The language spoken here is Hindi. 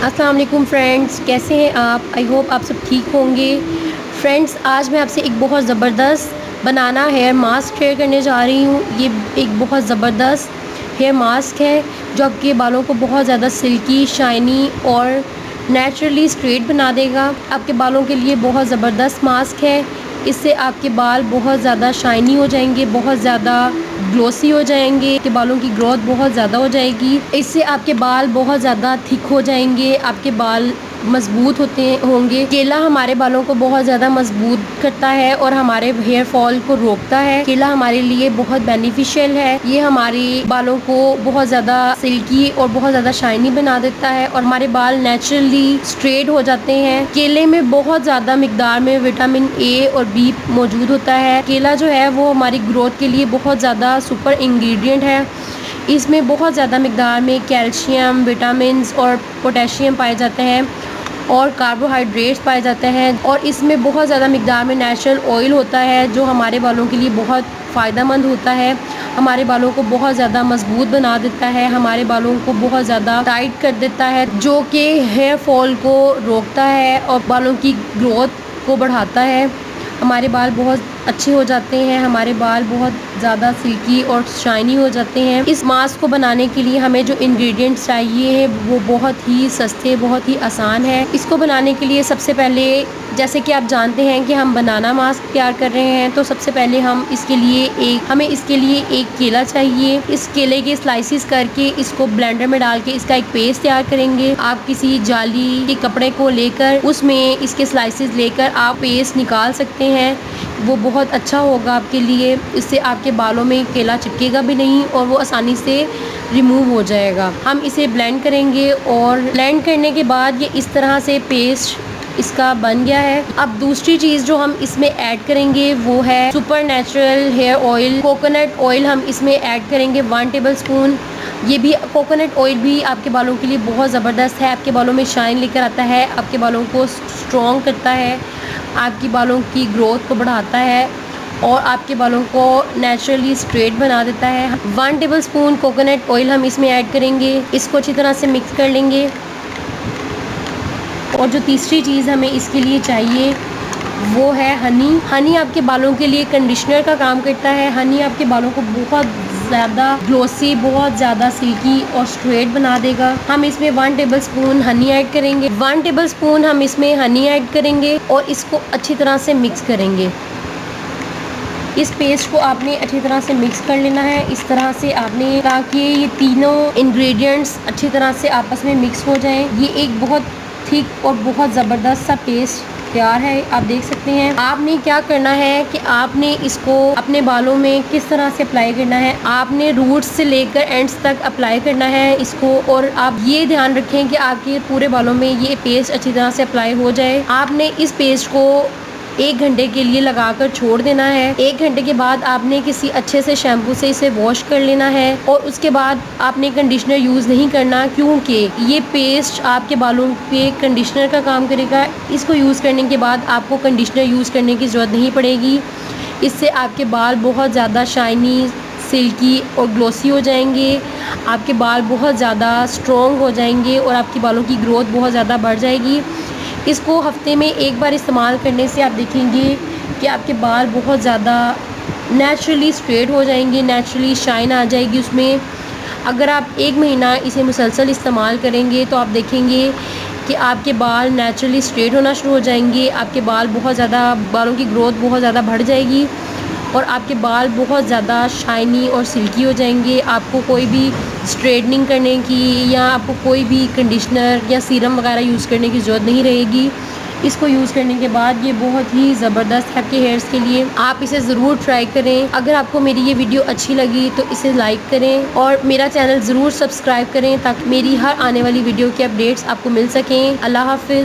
अस्सलाम वालेकुम फ्रेंड्स, कैसे हैं आप? आई होप आप सब ठीक होंगे। फ्रेंड्स, आज मैं आपसे एक बहुत ज़बरदस्त बनाना हेयर मास्क शेयर करने जा रही हूँ। ये एक बहुत ज़बरदस्त हेयर मास्क है जो आपके बालों को बहुत ज़्यादा सिल्की, शाइनी और नेचुरली स्ट्रेट बना देगा। आपके बालों के लिए बहुत ज़बरदस्त मास्क है। इससे आपके बाल बहुत ज़्यादा शाइनी हो जाएंगे, बहुत ज़्यादा ग्लोसी हो जाएंगे, आपके बालों की ग्रोथ बहुत ज़्यादा हो जाएगी। इससे आपके बाल बहुत ज़्यादा थिक हो जाएंगे, आपके बाल मजबूत होंगे। केला हमारे बालों को बहुत ज़्यादा मजबूत करता है और हमारे हेयर फॉल को रोकता है। केला हमारे लिए बहुत बेनिफिशियल है। ये हमारे बालों को बहुत ज़्यादा सिल्की और बहुत ज़्यादा शाइनी बना देता है और हमारे बाल नेचुरली स्ट्रेट हो जाते हैं। केले में बहुत ज़्यादा मिकदार में विटामिन ए और बी मौजूद होता है। केला जो है वो हमारी ग्रोथ के लिए बहुत ज़्यादा सुपर इंग्रेडिएंट है। इसमें बहुत ज़्यादा मिकदार में कैल्शियम, विटामिन्स और पोटेशियम पाए जाते हैं और कार्बोहाइड्रेट्स पाए जाते हैं और इसमें बहुत ज़्यादा मिकदार में नेचुरल ऑयल होता है जो हमारे बालों के लिए बहुत फ़ायदेमंद होता है। हमारे बालों को बहुत ज़्यादा मजबूत बना देता है, हमारे बालों को बहुत ज़्यादा टाइट कर देता है, जो कि हेयर फॉल को रोकता है और बालों की ग्रोथ को बढ़ाता है। हमारे बाल बहुत अच्छे हो जाते हैं, हमारे बाल बहुत ज़्यादा सिल्की और शाइनी हो जाते हैं। इस मास्क को बनाने के लिए हमें जो इंग्रेडिएंट्स चाहिए वो बहुत ही सस्ते, बहुत ही आसान है। इसको बनाने के लिए सबसे पहले, जैसे कि आप जानते हैं कि हम बनाना मास्क तैयार कर रहे हैं, तो सबसे पहले हमें इसके लिए एक केला चाहिए। इस केले के स्लाइसिस करके इसको ब्लेंडर में डाल के इसका एक पेस्ट तैयार करेंगे। आप किसी जाली के कपड़े को लेकर उसमें इसके स्लाइसिस लेकर आप पेस्ट निकाल सकते हैं, वो बहुत अच्छा होगा आपके लिए। इससे आपके बालों में केला चिपकेगा भी नहीं और वो आसानी से रिमूव हो जाएगा। हम इसे ब्लेंड करेंगे और ब्लेंड करने के बाद ये इस तरह से पेस्ट इसका बन गया है। अब दूसरी चीज़ जो हम इसमें ऐड करेंगे वो है super natural hair oil, coconut oil हम इसमें ऐड करेंगे 1 टेबल स्पून। ये भी कोकोनट ऑयल भी आपके बालों के लिए बहुत ज़बरदस्त है, आपके बालों में शाइन लेकर आता है, आपके बालों को स्ट्रॉन्ग करता है, आपकी बालों की ग्रोथ को बढ़ाता है और आपके बालों को नेचुरली स्ट्रेट बना देता है। 1 टेबल स्पून कोकोनट ऑयल हम इसमें ऐड करेंगे, इसको अच्छी तरह से मिक्स कर लेंगे। और जो तीसरी चीज़ हमें इसके लिए चाहिए वो है हनी। हनी आपके बालों के लिए कंडीशनर का काम करता है। हनी आपके बालों को बहुत ज़्यादा ग्लोसी, बहुत ज़्यादा सिल्की और स्ट्रेट बना देगा। हम इसमें 1 टेबल स्पून हनी ऐड करेंगे। 1 टेबल स्पून हम इसमें हनी ऐड करेंगे और इसको अच्छी तरह से मिक्स करेंगे। इस पेस्ट को आपने अच्छी तरह से मिक्स कर लेना है, इस तरह से आपने, ताकि ये तीनों इंग्रेडिएंट्स अच्छी तरह से आपस में मिक्स हो जाएं। ये एक बहुत थिक और बहुत ज़बरदस्त सा पेस्ट तैयार है, आप देख सकते हैं। आपने क्या करना है कि आपने इसको अपने बालों में किस तरह से अप्लाई करना है, आपने रूट्स से लेकर एंड्स तक अप्लाई करना है इसको। और आप ये ध्यान रखें कि आपके पूरे बालों में ये पेस्ट अच्छी तरह से अप्लाई हो जाए। आपने इस पेस्ट को 1 घंटे के लिए लगाकर छोड़ देना है। 1 घंटे के बाद आपने किसी अच्छे से शैम्पू से इसे वॉश कर लेना है और उसके बाद आपने कंडीशनर यूज़ नहीं करना, क्योंकि ये पेस्ट आपके बालों पे कंडीशनर का काम करेगा। इसको यूज़ करने के बाद आपको कंडीशनर यूज़ करने की ज़रूरत नहीं पड़ेगी। इससे आपके बाल बहुत ज़्यादा शाइनी, सिल्की और ग्लोसी हो जाएंगे, आपके बाल बहुत ज़्यादा स्ट्रॉन्ग हो जाएंगे और आपके बालों की ग्रोथ बहुत ज़्यादा बढ़ जाएगी। इसको हफ्ते में एक बार इस्तेमाल करने से आप देखेंगे कि आपके बाल बहुत ज़्यादा नेचुरली स्ट्रेट हो जाएंगे, नेचुरली शाइन आ जाएगी उसमें। अगर आप 1 महीना इसे मुसलसल इस्तेमाल करेंगे तो आप देखेंगे कि आपके बाल नेचुरली स्ट्रेट होना शुरू हो जाएंगे, आपके बालों की ग्रोथ बहुत ज़्यादा बढ़ जाएगी और आपके बाल बहुत ज़्यादा शाइनी और सिल्की हो जाएंगे। आपको कोई भी स्ट्रेटनिंग करने की या आपको कोई भी कंडीशनर या सीरम वगैरह यूज़ करने की ज़रूरत नहीं रहेगी। इसको यूज़ करने के बाद ये बहुत ही ज़बरदस्त है आपके हेयर्स के लिए। आप इसे ज़रूर ट्राई करें। अगर आपको मेरी ये वीडियो अच्छी लगी तो इसे लाइक करें और मेरा चैनल ज़रूर सब्सक्राइब करें ताकि मेरी हर आने वाली वीडियो की अपडेट्स आपको मिल सकें। अल्लाह हाफ़िज़।